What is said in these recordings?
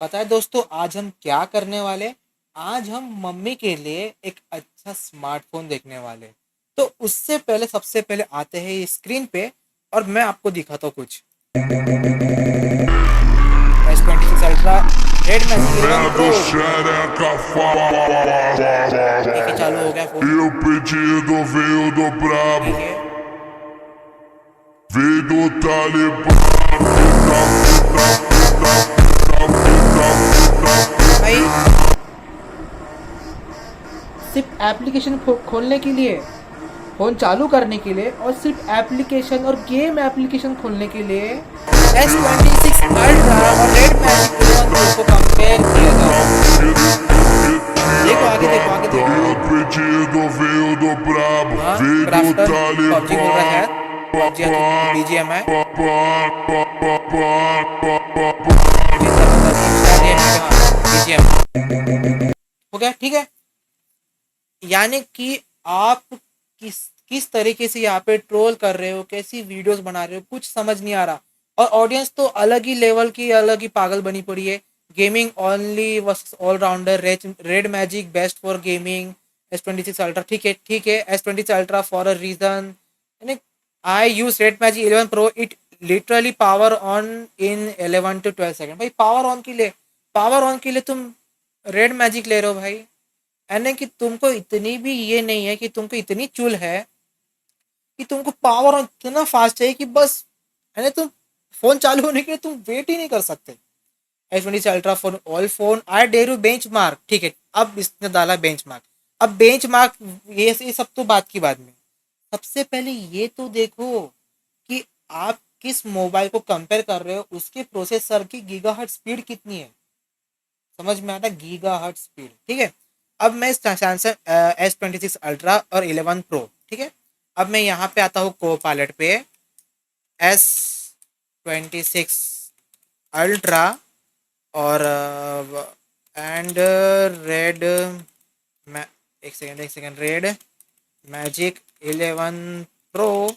पता है दोस्तों, आज हम क्या करने वाले? आज हम मम्मी के लिए एक अच्छा स्मार्टफोन देखने वाले। तो उससे पहले सबसे पहले आते हैं ये स्क्रीन पे और मैं आपको दिखाता हूँ कुछ। S26 ultra red magic 11 É pro. do xereca ठीक है, चालू हो गया phone. E o pedido veio do brabo, ठीक है veio do Talibã. Fita, fita, fita, fita, fita, भाई, fita. सिर्फ एप्लीकेशन खोलने के लिए, फ़ोन चालू करने के लिए और सिर्फ एप्लीकेशन और गेम एप्लीकेशन खोलने के लिए S26 अल्ट्रा और रेड मैजिक 11 प्रो को कंपेयर किया जा रहा है। देखो आगे, देखो आगे, E देखो। o pedido veio do brabo, हाँ, veio do क्राफ्टर पबजी बोल रहा है Talibã. शायद। पबजी या तो बीजीएम है। मुझे इतना पता नहीं, शायद ये है, हाँ बीजीएम हो गया। ठीक है, यानी कि आप किस किस तरीके से यहाँ पे ट्रोल कर रहे हो, कैसी वीडियोस बना रहे हो, कुछ समझ नहीं आ रहा। और ऑडियंस तो अलग ही लेवल की, अलग ही पागल बनी पड़ी है। Gaming only versus allrounder, red magic best for gaming. S26 ultra ठीक है, ठीक है, S26 ultra for a reason. यानी I use red magic 11 pro, it literally power on in 11 to 12 second. भाई पावर ऑन के लिए तुम रेड मैजिक ले रहे हो भाई। यानी कि तुमको इतनी भी ये नहीं है, कि तुमको इतनी चुल है कि तुमको पावर इतना फास्ट चाहिए कि बस, है तुम फोन चालू होने के लिए तुम वेट ही नहीं कर सकते। S26 ultra for all phone, I dare you benchmark. ठीक है, अब इसने डाला बेंच मार्क। अब बेंच मार्क, ये सब तो बात की बाद में। सबसे पहले ये तो देखो कि आप किस मोबाइल को कंपेयर कर रहे हो, उसके प्रोसेसर की गीगाहर्ट्ज स्पीड कितनी है। समझ में आता, गीगाहर्ट्ज स्पीड। ठीक है, अब मैं सैमसंग S26 अल्ट्रा और 11 प्रो, ठीक है, अब मैं यहाँ पे आता हूँ को पायलट पे। S26 अल्ट्रा और एंड रेड, एक second, red magic 11 pro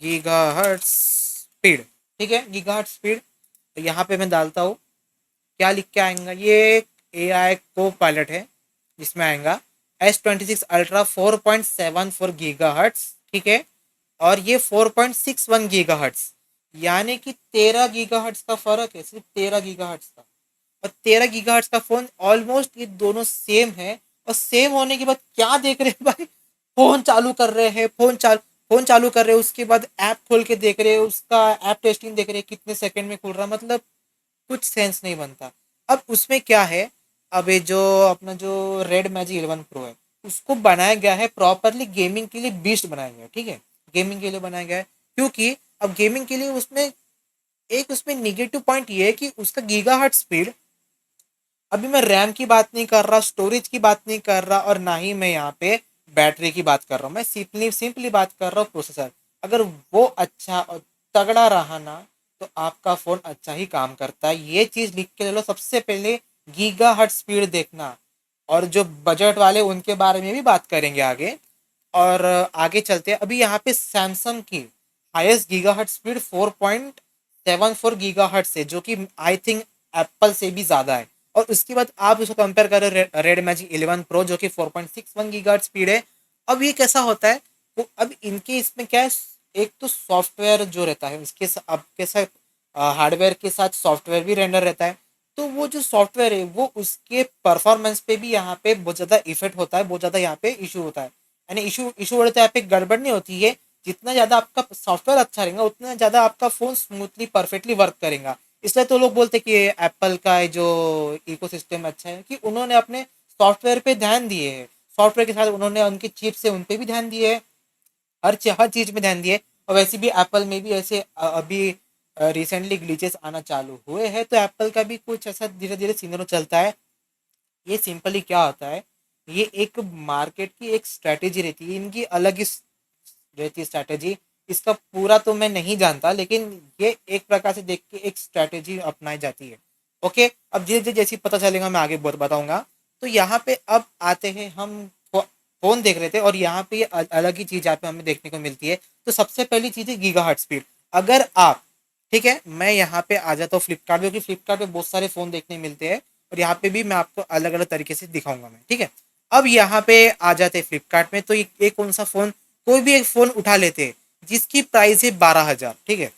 gigahertz speed. ठीक है, गीगाहर्ट्ज स्पीड। तो यहाँ पे मैं डालता हूँ, क्या लिख के आएगा ये। ए आई को पायलट है जिसमें आएगा S26 अल्ट्रा 4.74 गीगा हर्ट्स। ठीक है, और ये 4.61 गीगा हर्ट्स, यानी कि 13 गीगा हर्ट्स का फर्क है, सिर्फ 13 गीगा हर्ट्स का। और 13 गीगा हर्ट्स का फोन ऑलमोस्ट ये दोनों सेम है। और सेम होने के बाद क्या देख रहे हैं भाई, फोन चालू कर रहे हैं, फोन चालू कर रहे हैं, उसके बाद ऐप खोल के देख रहे हैं, उसका ऐप टेस्टिंग देख रहे हैं कितने सेकंड में खुल रहा, मतलब कुछ सेंस नहीं बनता। अब उसमें क्या है, अब ये जो अपना जो रेड मैजिक 11 प्रो है, उसको बनाया गया है प्रॉपरली गेमिंग के लिए, बीस्ट बनाया गया है। ठीक है, गेमिंग के लिए बनाया गया है, क्योंकि अब गेमिंग के लिए उसमें एक उसमें निगेटिव पॉइंट ये है कि उसका गीगा हर्ट स्पीड, अभी मैं रैम की बात नहीं कर रहा, स्टोरेज की बात नहीं कर रहा, और ना ही मैं यहाँ पे बैटरी की बात कर रहा हूँ। मैं सिंपली सिंपली बात कर रहा हूँ प्रोसेसर। अगर वो अच्छा और तगड़ा रहा ना, तो आपका फ़ोन अच्छा ही काम करता है। ये चीज़ लिख के ले लो सबसे पहले, गीगा हर्ट स्पीड देखना। और जो बजट वाले उनके बारे में भी बात करेंगे आगे। और आगे चलते हैं, अभी यहाँ पे सैमसंग की highest gigahertz speed 4.74 gigahertz है, जो कि आई थिंक एप्पल से भी ज़्यादा है। और उसके बाद आप उसको कंपेयर करें रेड मैजिक 11 प्रो, जो कि 4.61 गीगा स्पीड है। अब ये कैसा होता है, तो अब इनके इसमें क्या है, एक तो सॉफ्टवेयर जो रहता है उसके आपके साथ हार्डवेयर के साथ सॉफ्टवेयर भी रेंडर रहता है। तो वो जो सॉफ्टवेयर है वो उसके परफॉर्मेंस पे भी यहाँ पे बहुत ज़्यादा इफेक्ट होता है, बहुत ज़्यादा यहाँ पे इशू होता है। यानी इशू इशू बोले तो यहाँ पे गड़बड़ नहीं होती है। जितना ज़्यादा आपका सॉफ्टवेयर अच्छा रहेगा, उतना ज़्यादा आपका फ़ोन स्मूथली परफेक्टली वर्क करेगा। इसलिए तो लोग बोलते हैं कि एप्पल का जो इकोसिस्टम अच्छा है, कि उन्होंने अपने सॉफ्टवेयर पे ध्यान दिए है। सॉफ्टवेयर के साथ उन्होंने उनकी चिप से उन पे भी ध्यान दिए है, हर चीज़ में ध्यान दिए। और वैसे भी एप्पल में भी ऐसे अभी रिसेंटली ग्लिचेस आना चालू हुए हैं, तो एप्पल का भी कुछ ऐसा धीरे धीरे सिनेरियो चलता है। ये सिंपली क्या होता है, ये एक मार्केट की एक स्ट्रैटेजी रहती है, इनकी अलग ही रहती है स्ट्रैटेजी। इसका पूरा तो मैं नहीं जानता, लेकिन ये एक प्रकार से देख के एक स्ट्रैटेजी अपनाई जाती है। ओके, अब धीरे धीरे जैसे पता चलेगा मैं आगे बहुत बताऊंगा। तो यहाँ पे अब आते हैं हम, फोन देख रहे थे और यहाँ पे ये अलग ही चीज़ यहाँ पे हमें देखने को मिलती है। तो सबसे पहली चीज़ है गीगा हर्ट स्पीड। अगर आप ठीक है, मैं यहाँ पे आ जाता हूँ फ्लिपकार्ट, क्योंकि फ्लिपकार्ट पे बहुत सारे फ़ोन देखने मिलते हैं और यहाँ पे भी मैं आपको अलग अलग तरीके से दिखाऊंगा मैं, ठीक है। अब यहाँ पे आ जाते हैं फ्लिपकार्ट में, तो ये कौन सा फ़ोन, कोई भी एक फ़ोन उठा लेते हैं जिसकी प्राइस है 12,000, ठीक है।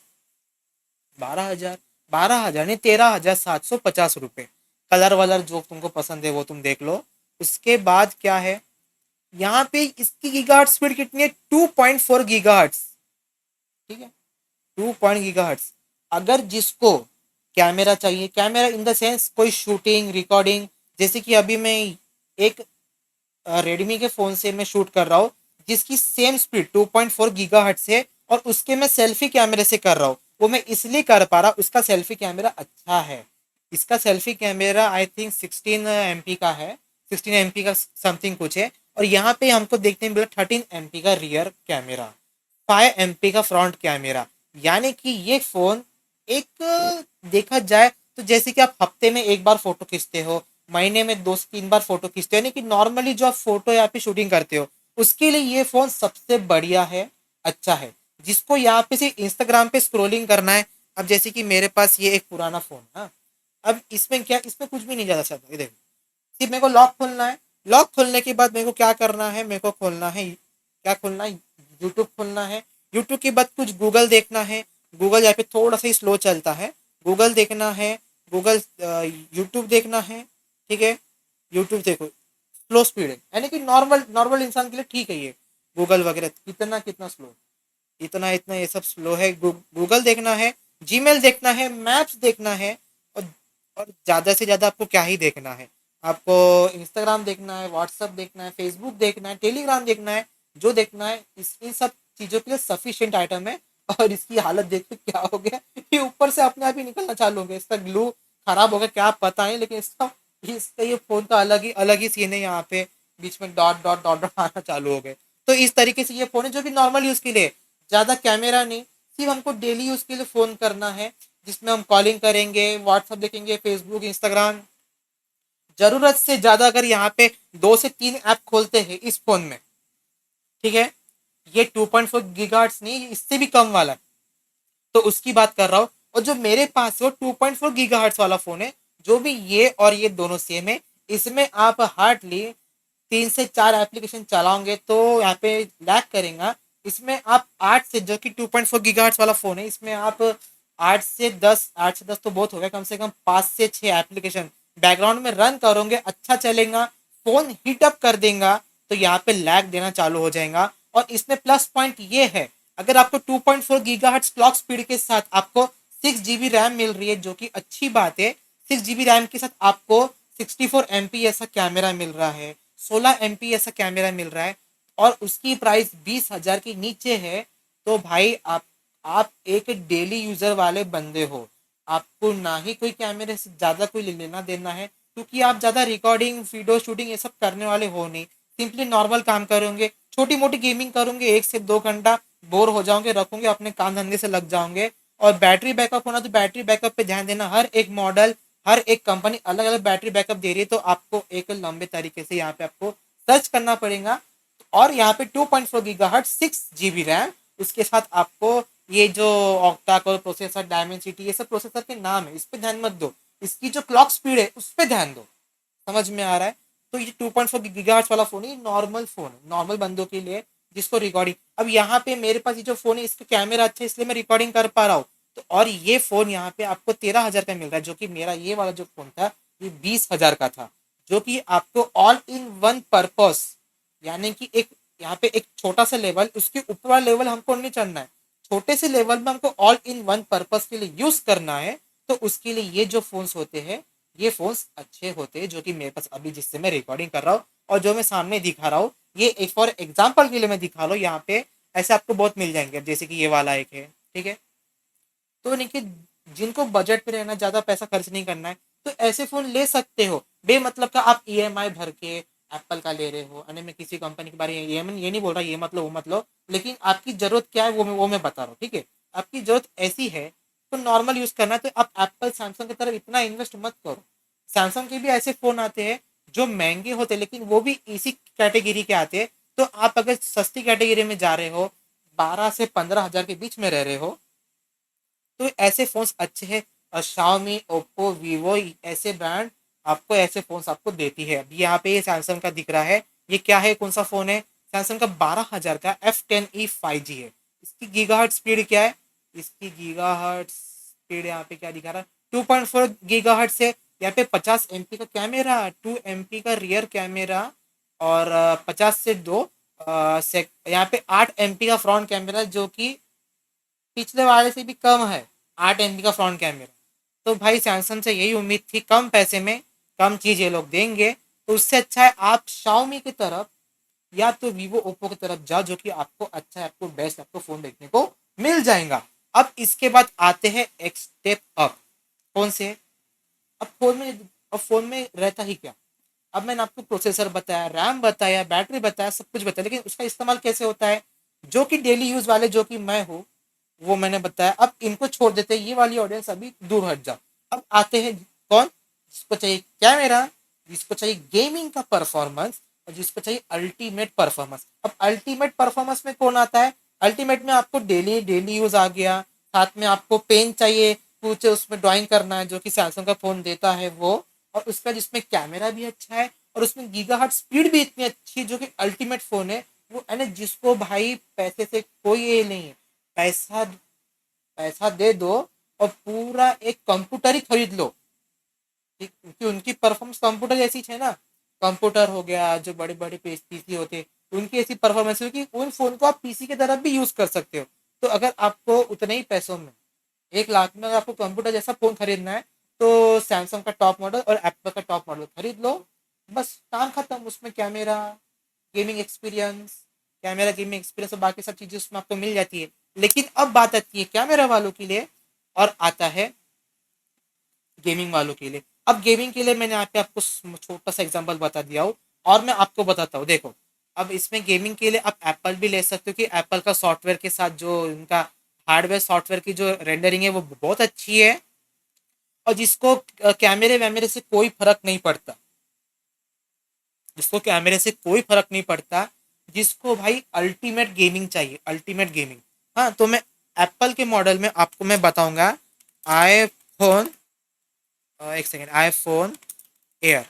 12,000, 12,000 नहीं, 13,750 रुपये। कलर वलर जो तुमको पसंद है वो तुम देख लो। उसके बाद क्या है, यहाँ पे इसकी गीगाहर्ट्ज स्पीड कितनी है, 2.4 गीगाहर्ट्ज, ठीक है। 2 गीगाहर्ट्ज। अगर जिसको कैमरा चाहिए, कैमरा इन द सेंस कोई शूटिंग रिकॉर्डिंग, जैसे कि अभी मैं एक रेडमी के फ़ोन से मैं शूट कर रहा हूँ जिसकी सेम स्पीड 2.4 गीगाहर्ट्ज है, और उसके मैं सेल्फी कैमरे से कर रहा हूँ, वो मैं इसलिए कर पा रहा, उसका सेल्फी कैमरा अच्छा है। इसका selfie camera I think 16 MP का है, 16 MP का समथिंग कुछ है। और यहाँ पे हमको देखने मिला 13 MP का रियर कैमरा, 5 MP का फ्रंट कैमरा। यानी कि ये फ़ोन एक देखा जाए तो जैसे कि आप हफ्ते में एक बार फोटो खींचते हो, महीने में 2 से 3 बार फोटो खींचते हो, यानी कि नॉर्मली जो आप फोटो या फिर शूटिंग करते हो उसके लिए ये फ़ोन सबसे बढ़िया है, अच्छा है। जिसको यहाँ पे से इंस्टाग्राम पे स्क्रॉलिंग करना है, अब जैसे कि मेरे पास ये एक पुराना फ़ोन है, हाँ। अब इसमें क्या, इसमें कुछ भी नहीं ज़्यादा चाहता, ये देखो, सिर्फ मेरे को लॉक खोलना है। लॉक खोलने के बाद मेरे को क्या करना है, मेरे को खोलना है, क्या खोलना है, यूट्यूब खोलना है। यूट्यूब के बाद कुछ गूगल देखना है, गूगल यहाँ पे थोड़ा सा ही स्लो चलता है, गूगल देखना है, गूगल यूट्यूब देखना है, ठीक है। यूट्यूब देखो स्लो स्पीड है, यानी कि नॉर्मल नॉर्मल इंसान के लिए ठीक है ये। गूगल वगैरह कितना कितना स्लो, इतना इतना ये सब स्लो है। गूगल देखना है, जीमेल देखना है, मैप्स देखना है, और ज़्यादा से ज़्यादा आपको क्या ही देखना है, आपको इंस्टाग्राम देखना है, व्हाट्सअप देखना है, फेसबुक देखना है, टेलीग्राम देखना है, जो देखना है इस इन सब चीज़ों के लिए सफिशिएंट आइटम है। और इसकी हालत देख के क्या हो गया, ये ऊपर से अपने आप ही निकलना चालू हो गया, इसका ग्लू खराब हो गया क्या पता है, लेकिन इसका ये फ़ोन का अलग ही सीन है, यहाँ पे बीच में डॉट डॉट डॉट डॉट आना चालू हो गए। तो इस तरीके से ये फ़ोन है जो कि नॉर्मल यूज़ के लिए, ज़्यादा कैमरा नहीं, सिर्फ हमको डेली यूज़ के लिए फ़ोन करना है, जिसमें हम कॉलिंग करेंगे, व्हाट्सअप देखेंगे, फेसबुक, इंस्टाग्राम। ज़रूरत से ज़्यादा अगर यहाँ पे 2 से 3 ऐप खोलते हैं इस फ़ोन में, ठीक है, ये 2.4 गीगाहर्ट्ज नहीं, इससे भी कम वाला है, तो उसकी बात कर रहा हूँ। और जो मेरे पास है वो 2.4 गीगाहर्ट्ज वाला फ़ोन है, जो भी ये और ये दोनों सेम है। इसमें आप हार्डली 3 से 4 एप्लीकेशन चलाओगे तो यहाँ पे लैग करेगा। इसमें आप 8 से, जो कि 2.4 गीगाहर्ट्ज वाला फ़ोन है, इसमें आप 8 से 10 तो बहुत हो गया, कम से कम 5 से 6 एप्लीकेशन बैकग्राउंड में रन करोगे, अच्छा चलेगा, फ़ोन हीट अप कर देगा, तो यहाँ पे लैग देना चालू हो जाएगा। और इसमें प्लस पॉइंट ये है, अगर आपको 2.4 गीगाहर्ट्ज क्लॉक स्पीड के साथ आपको 6 GB रैम मिल रही है, जो कि अच्छी बात है। 6 GB रैम के साथ आपको 64 MP ऐसा कैमरा मिल रहा है, 16 MP ऐसा कैमरा मिल रहा है, और उसकी प्राइस 20,000 के नीचे है। तो भाई आप एक डेली यूजर वाले बंदे हो, आपको ना ही कोई कैमरे से ज़्यादा कोई लेना देना है, क्योंकि आप ज़्यादा रिकॉर्डिंग वीडियो शूटिंग ये सब करने वाले हो नहीं, सिंपली नॉर्मल काम करोगे, छोटी मोटी गेमिंग करोगे, 1 से 2 घंटा बोर हो जाओगे, रखोगे, अपने काम धंधे से लग जाओगे। और बैटरी बैकअप होना, तो बैटरी बैकअप पे ध्यान देना, हर एक मॉडल, हर एक कंपनी अलग अलग बैटरी बैकअप दे रही है, तो आपको एक लंबे तरीके से यहाँ पे आपको सर्च करना पड़ेगा। और यहाँ पे 2.4 गीगाहर्ट्ज 6 GB रैम, उसके साथ आपको ये जो ऑक्टा कोर प्रोसेसर, डायमेंसिटी, ये सब प्रोसेसर के नाम है, इस पे ध्यान मत दो, इसकी जो क्लॉक स्पीड है उस पे ध्यान दो। समझ में आ रहा है। तो ये 2.4 गीगाहर्ट्ज वाला फ़ोन है, नॉर्मल फ़ोन है, नॉर्मल बंदों के लिए, जिसको रिकॉर्डिंग, अब यहाँ पे मेरे पास ये जो फ़ोन है इसका कैमरा अच्छा है, इसलिए मैं रिकॉर्डिंग कर पा रहा हूँ। तो और ये फ़ोन यहाँ पे आपको 13,000 का मिल रहा है, जो कि मेरा ये वाला जो फ़ोन था ये 20,000 का था, जो कि आपको ऑल इन वन पर्पस, यानी कि एक यहाँ पे एक छोटा सा लेवल, उसके ऊपर वाला लेवल हमको नहीं चढ़ना है, छोटे से लेवल में हमको ऑल इन वन पर्पस के लिए यूज़ करना है। तो उसके लिए ये जो फ़ोन्स होते हैं, ये फ़ोन्स अच्छे होते हैं, जो कि मेरे पास अभी जिससे मैं रिकॉर्डिंग कर रहा हूँ और जो मैं सामने दिखा रहा हूँ, ये एक फॉर एग्जाम्पल के लिए मैं दिखा रहा हूँ यहाँ पे। ऐसे आपको बहुत मिल जाएंगे, जैसे कि ये वाला एक है, ठीक है। तो देखिए, जिनको बजट पे रहना, ज़्यादा पैसा खर्च नहीं करना है, तो ऐसे फ़ोन ले सकते हो। बेमतलब का आप ईएमआई भर के एप्पल का ले रहे हो, यानी मैं किसी कंपनी के बारे में ये नहीं बोल रहा ये मतलब वो मतलब, लेकिन आपकी ज़रूरत क्या है वो मैं बता रहा हूँ, ठीक है। आपकी ज़रूरत ऐसी है तो नॉर्मल यूज़ करना है, तो आप एप्पल सैमसंग की तरफ इतना इन्वेस्ट मत करो। सैमसंग के भी ऐसे फ़ोन आते हैं जो महंगे होते हैं, लेकिन वो भी इसी कैटेगरी के आते हैं। तो आप अगर सस्ती कैटेगरी में जा रहे हो, 12 से 15 हज़ार के बीच में रह रहे हो, तो ऐसे फ़ोन्स अच्छे हैं। Xiaomi, Oppo, Vivo ऐसे ब्रांड आपको ऐसे फ़ोन्स आपको देती है। अभी यहाँ पे ये सैमसंग का दिख रहा है, ये क्या है, कौन सा फ़ोन है? सैमसंग का 12,000 का F10e 5G है। इसकी गीगाहर्ट्ज़ स्पीड क्या है? इसकी गीगाहर्ट्ज़ स्पीड यहाँ पे क्या दिखा रहा है? 2.4 गीगाहर्ट्ज़ है। यहाँ पे 50 एमपी का कैमरा, 2 एमपी का रियर कैमरा और 50 से 2 यहाँ पे 8 एमपी का फ्रंट कैमरा, जो कि पिछले वाले से भी कम है। 8 एमपी का फ्रंट कैमरा। तो भाई सैमसंग से यही उम्मीद थी, कम पैसे में कम चीज़ ये लोग देंगे, तो उससे अच्छा है आप Xiaomi की तरफ या तो Vivo, Oppo की तरफ जाओ, जो कि आपको अच्छा है, आपको बेस्ट आपको फ़ोन देखने को मिल जाएगा। अब इसके बाद आते हैं एक स्टेप अप। कौन से? अब फ़ोन में रहता ही क्या? अब मैंने आपको प्रोसेसर बताया, रैम बताया, बैटरी बताया, सब कुछ बताया, लेकिन उसका इस्तेमाल कैसे होता है? जो कि डेली यूज़ वाले, जो कि मैं हूँ, वो मैंने बताया। अब इनको छोड़ देते हैं, ये वाली ऑडियंस अभी दूर हट जाओ। अब आते हैं कौन? जिसको चाहिए कैमरा, जिसको चाहिए गेमिंग का परफॉर्मेंस और जिसको चाहिए अल्टीमेट परफॉर्मेंस। अब अल्टीमेट परफॉर्मेंस में कौन आता है? अल्टीमेट में आपको डेली डेली यूज आ गया, साथ में आपको पेन चाहिए, कुछ उसमें ड्राइंग करना है, जो कि सैमसंग का फोन देता है वो, और उसका जिसमें कैमरा भी अच्छा है और उसमें गीगाहर्ट्ज स्पीड भी इतनी अच्छी है, जो कि अल्टीमेट फोन है वो, है ना। जिसको भाई पैसे से कोई ये नहीं है, पैसा पैसा दे दो और पूरा एक कंप्यूटर ही खरीद लो, क्योंकि उनकी परफॉर्मेंस कंप्यूटर जैसी है ना। कंप्यूटर हो गया, जो बड़े बड़े पीसी होते उनकी ऐसी परफॉर्मेंस है कि उन फोन को आप पीसी की तरह भी यूज कर सकते हो। तो अगर आपको उतने ही पैसों में, 1 लाख में, अगर आपको कंप्यूटर जैसा फोन खरीदना है, तो सैमसंग का टॉप मॉडल और एप्पल का टॉप मॉडल खरीद लो। बस काम खत्म। उसमें camera, gaming experience, camera gaming experience और बाकी सब चीज़ें उसमें आपको मिल जाती है। लेकिन अब बात आती है कैमरा वालों के लिए, और आता है गेमिंग वालों के लिए। अब गेमिंग के लिए मैंने यहाँ पे आपको छोटा सा एग्जांपल बता दिया हूँ, और मैं आपको बताता हूँ। देखो, अब इसमें गेमिंग के लिए आप एप्पल भी ले सकते हो, कि एप्पल का सॉफ्टवेयर के साथ जो उनका हार्डवेयर सॉफ्टवेयर की जो रेंडरिंग है वो बहुत अच्छी है, और जिसको कैमरे वैमरे से कोई फर्क नहीं पड़ता, जिसको कैमरे से कोई फर्क नहीं पड़ता, जिसको भाई अल्टीमेट गेमिंग चाहिए, अल्टीमेट गेमिंग। हाँ, तो मैं एप्पल के मॉडल में आपको मैं बताऊंगा आईफोन, एक सेकेंड, आईफोन एयर,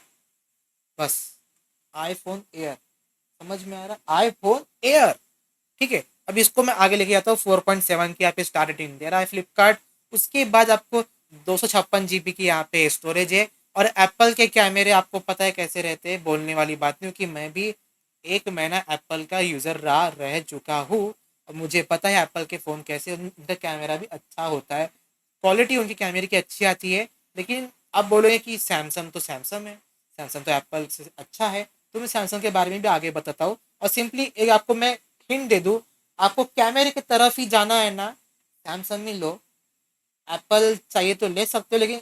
बस आईफोन एयर, समझ में आ रहा? आईफोन एयर, ठीक है। अब इसको मैं आगे लेके जाता हूँ। 4.7 की यहाँ पे स्टार रेटिंग दे रहा है फ्लिपकार्ट। उसके बाद आपको 256 GB की यहाँ पे स्टोरेज है, और एप्पल के कैमरे आपको पता है कैसे रहते हैं, बोलने वाली बात नहीं, क्योंकि मैं भी 1 महीना एप्पल का यूज़र रह चुका हूँ, और मुझे पता है एप्पल के फ़ोन कैसे, उनका कैमरा भी अच्छा होता है, क्वालिटी उनकी कैमरे की अच्छी आती है। लेकिन आप बोलोगे कि सैमसंग तो सैमसंग है, सैमसंग तो एप्पल से अच्छा है, तो मैं सैमसंग के बारे में भी आगे बताता हूँ। और सिंपली एक आपको मैं हिंट दे दूँ, आपको कैमरे की तरफ ही जाना है ना, सैमसंग ही लो। एप्पल चाहिए तो ले सकते हो, लेकिन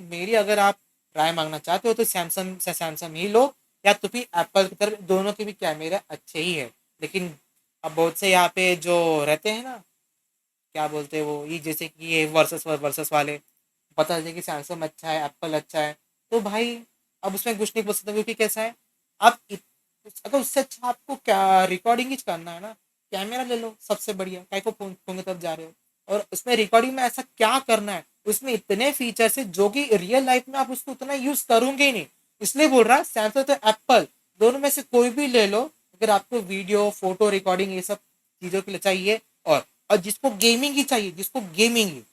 मेरी अगर आप राय मांगना चाहते हो तो सैमसंग से सैमसंग ही लो, या तो फिर एप्पल की तरफ, दोनों के भी कैमरे अच्छे ही है। लेकिन अब बहुत से यहाँ पे जो रहते हैं ना, क्या बोलते हैं वो, ये जैसे कि ये वर्सेस वर्सेस वाले बता दें कि सैमसंग अच्छा है, एप्पल अच्छा है, तो भाई अब उसमें कुछ नहीं बोल सकता, क्योंकि कैसा है, आप अगर उससे अच्छा आपको क्या रिकॉर्डिंग ही करना है ना, कैमरा ले लो सबसे बढ़िया, काय को फोन फोन की तरफ जा रहे हो। और उसमें रिकॉर्डिंग में ऐसा क्या करना है, उसमें इतने फीचर्स है जो कि रियल लाइफ में आप उसको उतना यूज करोगे ही नहीं। इसलिए बोल रहा सैमसंग तो एप्पल, दोनों में से कोई भी ले लो, अगर आपको वीडियो फोटो रिकॉर्डिंग ये सब चीज़ों के लिए चाहिए, और जिसको गेमिंग ही चाहिए, जिसको गेमिंग ही,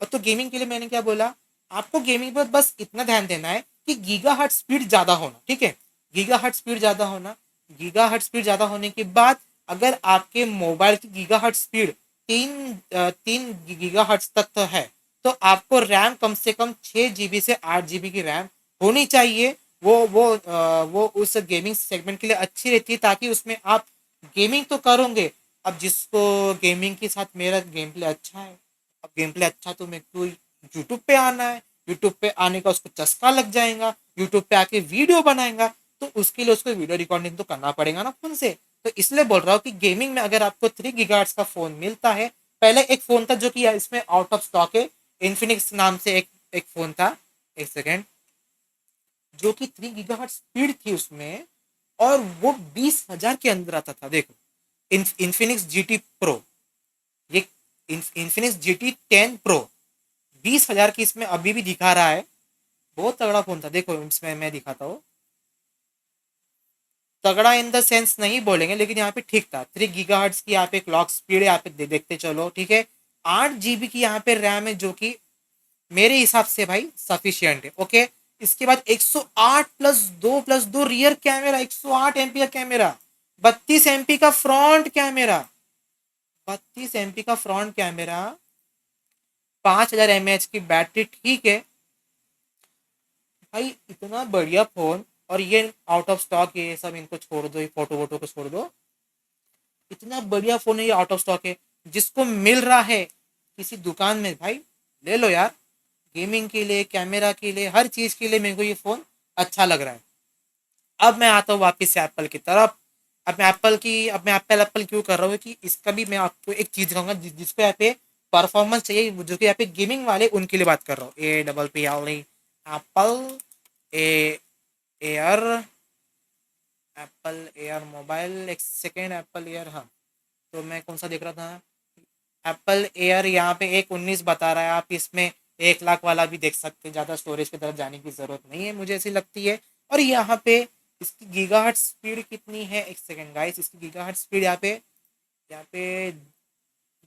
और तो गेमिंग के लिए मैंने क्या बोला, आपको गेमिंग पर बस इतना ध्यान देना है कि गीगाहर्ट्ज स्पीड ज़्यादा होना, ठीक है। गीगाहर्ट्ज स्पीड ज़्यादा होना, गीगाहर्ट्ज स्पीड ज़्यादा होने के बाद अगर आपके मोबाइल की गीगाहर्ट्ज स्पीड 3 गीगाहर्ट्ज तक तो है, तो आपको रैम कम से कम 6 GB से 8 GB की रैम होनी चाहिए। वो उस गेमिंग सेगमेंट के लिए अच्छी रहती है, ताकि उसमें आप गेमिंग तो करोगे। अब जिसको गेमिंग के साथ मेरा गेम प्ले अच्छा है, अब गेम प्ले अच्छा तो मेरे को यूट्यूब पे आना है, यूट्यूब पे आने का उसको चस्का लग जाएगा, यूट्यूब पे आके वीडियो बनाएगा, तो उसके लिए उसको वीडियो रिकॉर्डिंग तो करना पड़ेगा ना फोन से। तो इसलिए बोल रहा हूँ कि गेमिंग में अगर आपको 3 GHz का फोन मिलता है, पहले एक फोन था जो कि इसमें आउट ऑफ स्टॉक है, इन्फिनिक्स नाम से एक फोन था, एक सेकेंड, जो कि 3 GHz स्पीड थी उसमें, और वो 20,000 के अंदर आता था। देखो, इन्फिनिक्स GT प्रो, ये इन्फिनिक्स GT10 Pro 20,000 की इसमें अभी भी दिखा रहा है। बहुत तगड़ा फोन था। देखो इसमें मैं दिखाता हूँ। तगड़ा इन द सेंस नहीं बोलेंगे, लेकिन यहाँ पे ठीक था। 3 GHz की यहाँ पे क्लॉक स्पीड यहाँ पे देखते चलो, ठीक है। 8 GB की यहाँ पे रैम है, जो कि मेरे हिसाब से भाई सफिशियंट है। ओके, इसके बाद 108+2+2 रियर कैमरा, 108 MP का कैमरा, 32 MP का फ्रंट कैमरा, 32 MP का फ्रंट कैमरा, 5000 mAh की बैटरी, ठीक है भाई। इतना बढ़िया फोन, और ये आउट ऑफ स्टॉक है, ये सब इनको छोड़ दो, ये फोटो वोटो को छोड़ दो। इतना बढ़िया फोन है, ये आउट ऑफ स्टॉक है। जिसको मिल रहा है किसी दुकान में, भाई ले लो यार। गेमिंग के लिए, कैमरा के लिए, हर चीज के लिए मेरे को ये फोन अच्छा लग रहा है। अब मैं आता हूँ वापस से एप्पल की तरफ। अब मैं एप्पल एप्पल क्यों कर रहा हूँ कि इसका भी मैं आपको एक चीज कहूंगा जिसको यहाँ पे परफॉर्मेंस चाहिए, जो कि यहाँ पे गेमिंग वाले उनके लिए बात कर रहा हूँ। APPL एप्पल ए एयर एप्पल एयर मोबाइल, एक सेकेंड, एप्पल एयर, हाँ। तो मैं कौन सा देख रहा था? एप्पल एयर यहाँ पे 119 बता रहा है। आप इसमें 1 लाख वाला भी देख सकते हैं, ज़्यादा स्टोरेज की तरफ जाने की ज़रूरत नहीं है, मुझे ऐसी लगती है। और यहाँ पे इसकी गीगाहर्ट्ज स्पीड कितनी है? एक सेकेंड गाइस, इसकी गीगाहर्ट्ज स्पीड यहाँ पे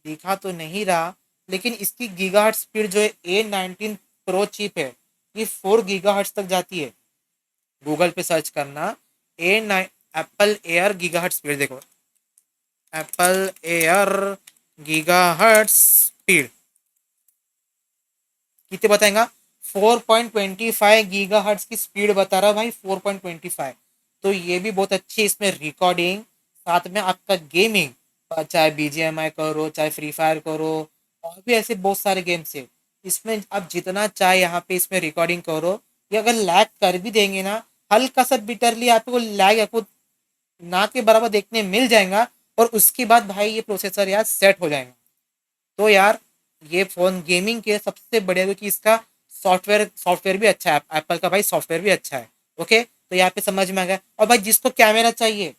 दिखा तो नहीं रहा, लेकिन इसकी गीगाहर्ट्ज स्पीड जो है A19 प्रो चिप है, ये 4 GHz तक जाती है। गूगल पे सर्च करना A9 Apple air gigahertz speed, देखो एप्पल एयर गीगाहर्ट्ज स्पीड कितने बताएगा? 4.25 GHz की स्पीड बता रहा भाई, 4.25। तो ये भी बहुत अच्छी है। इसमें रिकॉर्डिंग, साथ में आपका गेमिंग, चाहे BGMI करो, चाहे फ्री फायर करो, और भी ऐसे बहुत सारे गेम्स है। इसमें आप जितना चाहे यहाँ पे इसमें रिकॉर्डिंग करो। ये अगर लैग कर भी देंगे ना, हल्का सा बिटरली आपको लैग आपको ना के बराबर देखने मिल जाएगा, और उसके बाद भाई ये प्रोसेसर यार सेट हो जाएगा। तो यार ये फ़ोन गेमिंग के सबसे बढ़िया, क्योंकि इसका सॉफ्टवेयर भी अच्छा है। एप्पल का भाई सॉफ्टवेयर भी अच्छा है। ओके, तो यहाँ पे समझ में आ गया। और भाई जिसको कैमरा चाहिए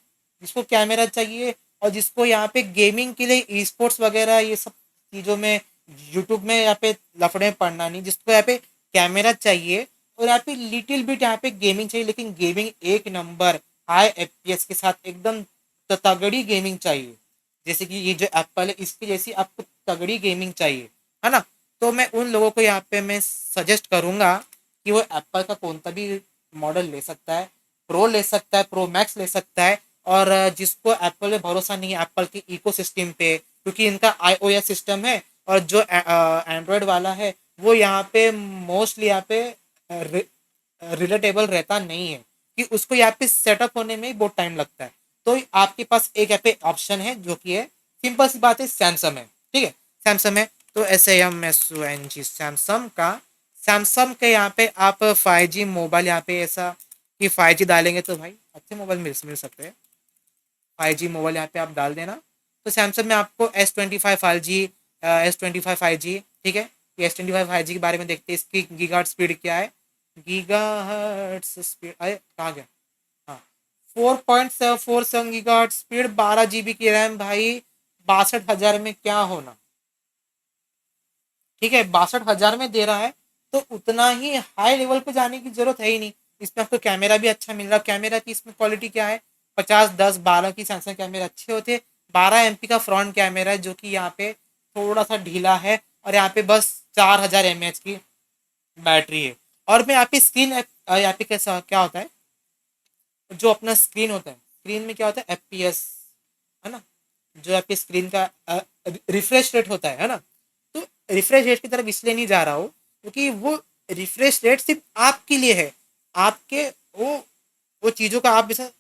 और जिसको यहाँ पे गेमिंग के लिए ई स्पोर्ट्स वगैरह ये सब चीज़ों में, यूट्यूब में यहाँ पे लफड़े में पड़ना नहीं, जिसको यहाँ पे कैमरा चाहिए और यहाँ पे लिटिल बिट यहाँ पे गेमिंग चाहिए, लेकिन गेमिंग एक नंबर हाई FPS के साथ एकदम तगड़ी गेमिंग चाहिए, जैसे कि ये जो एप्पल है इसकी जैसी आपको तगड़ी गेमिंग चाहिए, है ना। तो मैं उन लोगों को यहाँ पे मैं सजेस्ट करूँगा कि वो एप्पल का कौन सा भी मॉडल ले सकता है। प्रो ले सकता है, प्रो मैक्स ले सकता है। और जिसको एप्पल पे भरोसा नहीं है, एप्पल के इकोसिस्टम पे, क्योंकि इनका iOS सिस्टम है, और जो एंड्रॉयड वाला है वो यहाँ पे मोस्टली यहाँ पे रिलेटेबल रहता नहीं है, कि उसको यहाँ पे सेटअप होने में ही बहुत टाइम लगता है। तो आपके पास एक यहाँ पे ऑप्शन है, जो कि है सिंपल सी बात है, सैमसंग है। ठीक है, सैमसंग है। तो SAMSUNG सैमसंग का, सैमसंग के यहाँ पे आप 5G मोबाइल यहाँ पे ऐसा कि 5G डालेंगे तो भाई अच्छे मोबाइल मिल सकते हैं। 5G मोबाइल यहाँ पे आप डाल देना, तो सैमसंग में आपको S25 5G, S25 5G, ठीक है। ये S25 5G के बारे में देखते हैं। इसकी गीगाहर्ट्ज स्पीड क्या है? गीगाहर्ट्ज स्पीड, अरे कहाँ गया? हाँ, 4.47 GHz स्पीड, 12 GB की रैम भाई, 62,000 में क्या होना। ठीक है, 62,000 में दे रहा है, तो उतना ही हाई लेवल पे जाने की जरूरत है ही नहीं। इसमें आपको कैमरा भी अच्छा मिल रहा है। कैमरा की इसमें क्वालिटी क्या है? 50-10-12 की सैमसंग कैमरे अच्छे होते हैं। 12 MP का फ्रंट कैमरा है, जो कि यहाँ पे थोड़ा सा ढीला है, और यहाँ पे बस 4000 mAh की बैटरी है। और मैं यहाँ पे स्क्रीन, यहाँ पे कैसा क्या होता है, जो अपना स्क्रीन होता है, स्क्रीन में क्या होता है? FPS, है ना। जो यहाँ पे स्क्रीन का रिफ्रेश रेट होता है ना। तो रिफ्रेश रेट की तरफ इसलिए नहीं जा रहा हूँ, क्योंकि वो रिफ्रेश रेट सिर्फ आपके लिए है। आपके वो चीज़ों का आप जैसा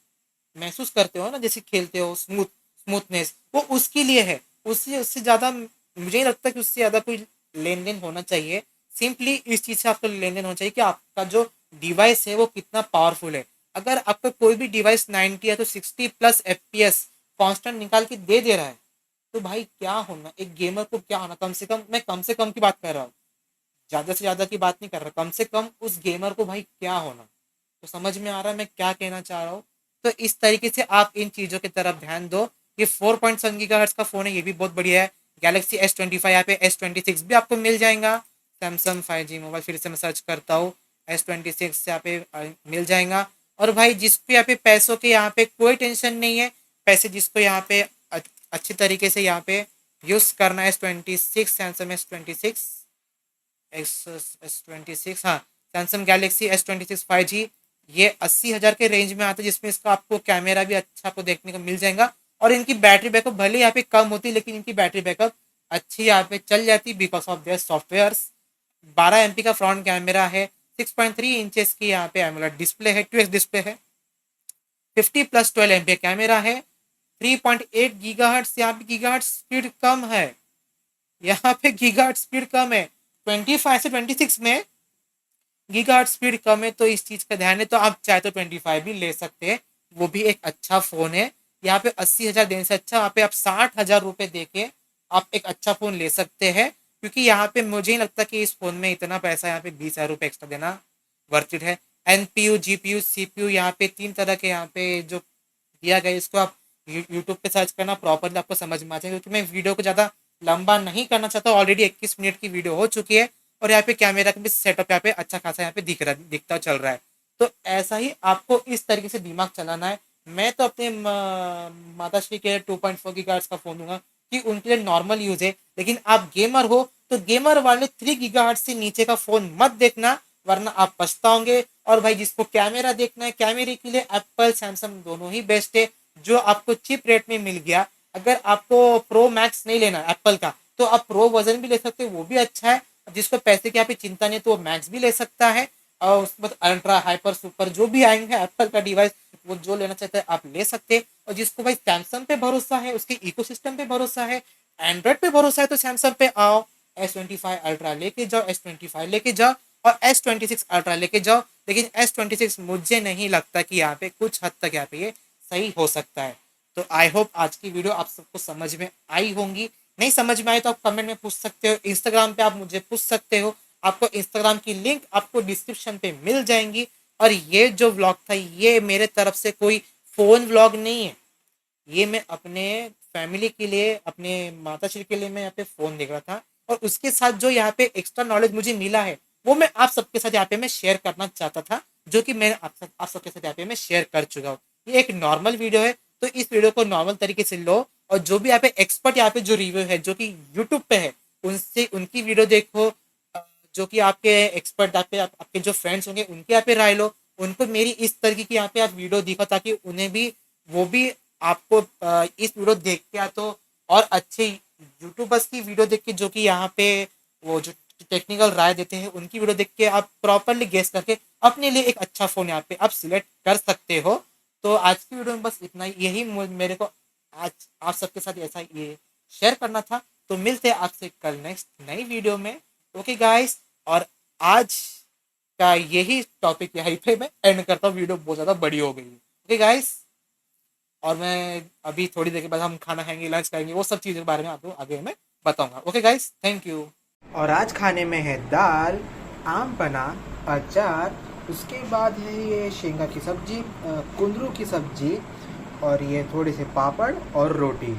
महसूस करते हो ना, जैसे खेलते हो, स्मूथनेस, वो उसके लिए है। उससे उससे ज़्यादा मुझे नहीं लगता कि उससे ज़्यादा कोई लेन देन होना चाहिए। सिंपली इस चीज़ से आपको लेन देन होना चाहिए कि आपका जो डिवाइस है वो कितना पावरफुल है। अगर आपका कोई भी डिवाइस 90 है तो 60+ FPS कांस्टेंट निकाल के दे रहा है, तो भाई क्या होना, एक गेमर को क्या होना। कम से कम, मैं कम से कम की बात कर रहा हूँ, ज़्यादा से ज़्यादा की बात नहीं कर रहा। कम से कम उस गेमर को भाई क्या होना। तो समझ में आ रहा है मैं क्या कहना चाह रहा हूँ। तो इस तरीके से आप इन चीज़ों की तरफ ध्यान दो। ये 4.7 GHz का फ़ोन है, ये भी बहुत बढ़िया है। गैलेक्सी S25 यहाँ पे S26 भी आपको मिल जाएगा। सैमसंग 5G मोबाइल फिर से मैं सर्च करता हूँ, S26 यहाँ पे मिल जाएगा। और भाई जिसको यहाँ पे पैसों के यहाँ पे कोई टेंशन नहीं है, पैसे जिसको यहाँ पे अच्छी तरीके से यहाँ पे यूज़ करना है, S26 सैमसंग S26 हाँ, सैमसंग गैलेक्सी S26 5G ये 80,000 के रेंज में आता है, जिसमें इसका आपको कैमरा भी अच्छा आपको देखने को मिल जाएगा। और इनकी बैटरी बैकअप भले यहाँ पे कम होती है, लेकिन इनकी बैटरी बैकअप अच्छी यहाँ पे चल जाती है because of their softwares. 12 MP का फ्रंट कैमरा है, 6.3 इंचेस की यहाँ पे एमोलेड डिस्प्ले है, 2x डिस्प्ले है, 50+12 MP कैमरा है, 3.8 गीगाहर्ट्ज यहाँ पे गीगाहर्ट्ज स्पीड कम है, यहाँ पे गीगाहर्ट्ज स्पीड कम है, 25 से 26 में गीगाहर्ट्ज स्पीड कम है, तो इस चीज़ का ध्यान है। तो आप चाहे तो 25 भी ले सकते हैं, वो भी एक अच्छा फ़ोन है। यहाँ पे 80,000 देने से अच्छा यहाँ पे आप 60,000 रुपये दे के आप एक अच्छा फ़ोन ले सकते हैं, क्योंकि यहाँ पे मुझे नहीं लगता कि इस फ़ोन में इतना पैसा यहाँ पे 20,000 रुपये एक्स्ट्रा देना वर्थ इट है। NPU GPU CPU यहाँ पे 3 तरह के यहाँ पे जो दिया गया, इसको आप यूट्यूब पे सर्च करना, प्रॉपरली आपको समझ में आ जाएगा, क्योंकि मैं वीडियो को ज़्यादा लंबा नहीं करना चाहता। ऑलरेडी 21 मिनट की वीडियो हो चुकी है, और यहाँ पे कैमरा का भी सेटअप यहाँ पे अच्छा खासा यहाँ पे दिखता चल रहा है। तो ऐसा ही आपको इस तरीके से दिमाग चलाना है। मैं तो अपने माताश्री के 2.4 गीगाहर्ट्ज का फ़ोन दूंगा कि उनके लिए नॉर्मल यूज़ है, लेकिन आप गेमर हो तो गेमर वाले 3 गीगाहर्ट्ज से नीचे का फ़ोन मत देखना, वरना आप पछताओगे। और भाई जिसको कैमरा देखना है, कैमरे के लिए एप्पल सैमसंग दोनों ही बेस्ट है, जो आपको चीप रेट में मिल गया। अगर आपको प्रो मैक्स नहीं लेना एप्पल का, तो आप प्रो वर्जन भी ले सकते हो, वो भी अच्छा है। जिसको पैसे की यहाँ पे चिंता नहीं, तो वो मैक्स भी ले सकता है, और उसके बाद अल्ट्रा हाइपर सुपर जो भी आएंगे एप्पल का डिवाइस, वो जो लेना चाहते हैं आप ले सकते हैं। और जिसको भाई सैमसंग पे भरोसा है, उसके इकोसिस्टम पे भरोसा है, एंड्रॉइड पे भरोसा है, तो सैमसंग पे आओ, S25 अल्ट्रा लेके जाओ, S25 लेके जाओ, और S26 अल्ट्रा लेके जाओ। लेकिन S26 मुझे नहीं लगता कि यहाँ पे कुछ हद तक यहाँ पे ये सही हो सकता है। तो आई होप आज की वीडियो आप सबको समझ में आई होंगी। नहीं समझ में आए तो आप कमेंट में पूछ सकते हो, इंस्टाग्राम पे आप मुझे पूछ सकते हो, आपको इंस्टाग्राम की लिंक आपको डिस्क्रिप्शन पे मिल जाएंगी। और ये जो व्लॉग था, ये मेरे तरफ से कोई फ़ोन व्लॉग नहीं है, ये मैं अपने फैमिली के लिए, अपने माताश्री के लिए मैं यहाँ पे फ़ोन देख रहा था, और उसके साथ जो यहाँ पे एक्स्ट्रा नॉलेज मुझे मिला है, वो मैं आप सबके साथ यहाँ पे मैं शेयर करना चाहता था, जो कि मैं आप सबके साथ यहाँ पे मैं शेयर कर चुका हूँ। ये एक नॉर्मल वीडियो है, तो इस वीडियो को नॉर्मल तरीके से लो, और जो भी यहाँ पे एक्सपर्ट यहाँ पे जो रिव्यू है, जो कि यूट्यूब पे है, उनसे उनकी वीडियो देखो। जो कि आपके एक्सपर्ट यहाँ पे आपके जो फ्रेंड्स होंगे, उनके यहाँ पे राय लो, उनको मेरी इस तरीके की यहाँ पे आप वीडियो दिखा, ताकि उन्हें भी वो भी आपको इस वीडियो देख के या तो और अच्छे यूट्यूबर्स की वीडियो देख के, जो कि यहाँ पे वो जो टेक्निकल राय देते हैं, उनकी वीडियो देख के आप प्रॉपरली गेस करके अपने लिए एक अच्छा फ़ोन यहाँ पे आप सिलेक्ट कर सकते हो। तो आज की वीडियो में बस इतना ही, यही मेरे को आज आप सबके साथ ऐसा ये शेयर करना था। तो मिलते हैं आपसे कल नेक्स्ट नई वीडियो में। ओके गाइस, और आज का यही टॉपिक यहीं पे मैं एंड करता हूँ, वीडियो बहुत ज़्यादा बड़ी हो गई है। ओके गाइस, और मैं अभी थोड़ी देर के बाद हम खाना खाएंगे, लंच करेंगे, वो सब चीज़ों के बारे में आपको आगे मैं बताऊंगा। Okay guys, thank you. और आज खाने में है दाल, आम पन्ना, अचार, उसके बाद है ये शेंगा की सब्जी, कुंदरू की सब्जी, और ये थोड़े से पापड़ और रोटी।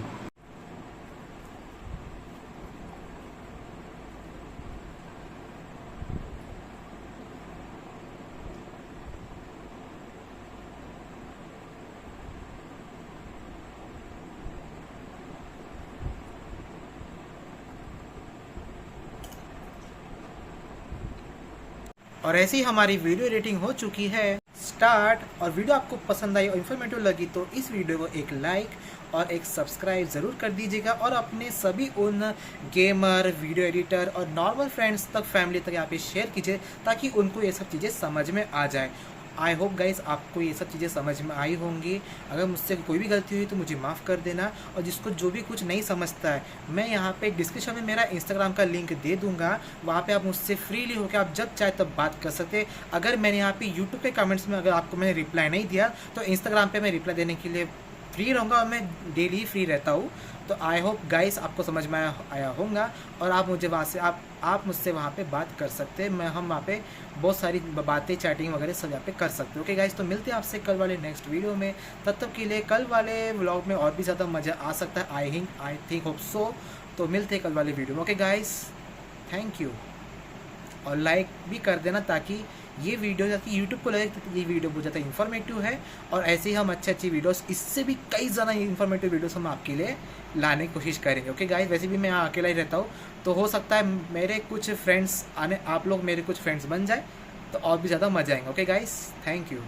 और ऐसी हमारी वीडियो एडिटिंग हो चुकी है स्टार्ट। और वीडियो आपको पसंद आई और इन्फॉर्मेटिव लगी तो इस वीडियो को एक लाइक और एक सब्सक्राइब ज़रूर कर दीजिएगा, और अपने सभी उन गेमर, वीडियो एडिटर और नॉर्मल फ्रेंड्स तक, फैमिली तक यहाँ पे शेयर कीजिए, ताकि उनको ये सब चीज़ें समझ में आ जाए। आई होप गाइस आपको ये सब चीज़ें समझ में आई होंगी। अगर मुझसे कोई भी गलती हुई तो मुझे माफ़ कर देना, और जिसको जो भी कुछ नहीं समझता है, मैं यहाँ पे डिस्क्रिप्शन में मेरा इंस्टाग्राम का लिंक दे दूँगा, वहाँ पे आप मुझसे फ्रीली होकर आप जब चाहे तब बात कर सकते। अगर मैंने यहाँ पे यूट्यूब के कमेंट्स में अगर आपको मैंने रिप्लाई नहीं दिया, तो इंस्टाग्राम पर मैं रिप्लाई देने के लिए फ्री रहूँगा, और मैं डेली फ्री रहता हूँ। तो आई होप गाइस आपको समझ में आया होगा, और आप मुझे वहाँ से आप मुझसे वहाँ पे बात कर सकते हैं। हम वहाँ पे बहुत सारी बातें, चैटिंग वगैरह सब यहाँ पे कर सकते हो। ओके गाइस, तो मिलते हैं आपसे कल वाले नेक्स्ट वीडियो में। तब तक के लिए कल वाले व्लॉग में और भी ज़्यादा मज़ा आ सकता है, आई थिंक होप सो। तो मिलते हैं कल वाली वीडियो में। Okay guys, thank you. और लाइक भी कर देना ताकि ये वीडियो जाती यूट्यूब को लगे कि ये वीडियो बहुत ज़्यादा इन्फॉर्मेटिव है, और ऐसे ही हम अच्छी वीडियोस, इससे भी कई ज़्यादा इन्फॉर्मेटिव वीडियोस हम आपके लिए लाने की कोशिश करेंगे। ओके गाइस, वैसे भी मैं यहाँ अकेला ही रहता हूँ, तो हो सकता है मेरे कुछ फ्रेंड्स आप लोग मेरे कुछ फ्रेंड्स बन जाए तो और भी ज़्यादा मजा आएंगे। Okay guys, thank you.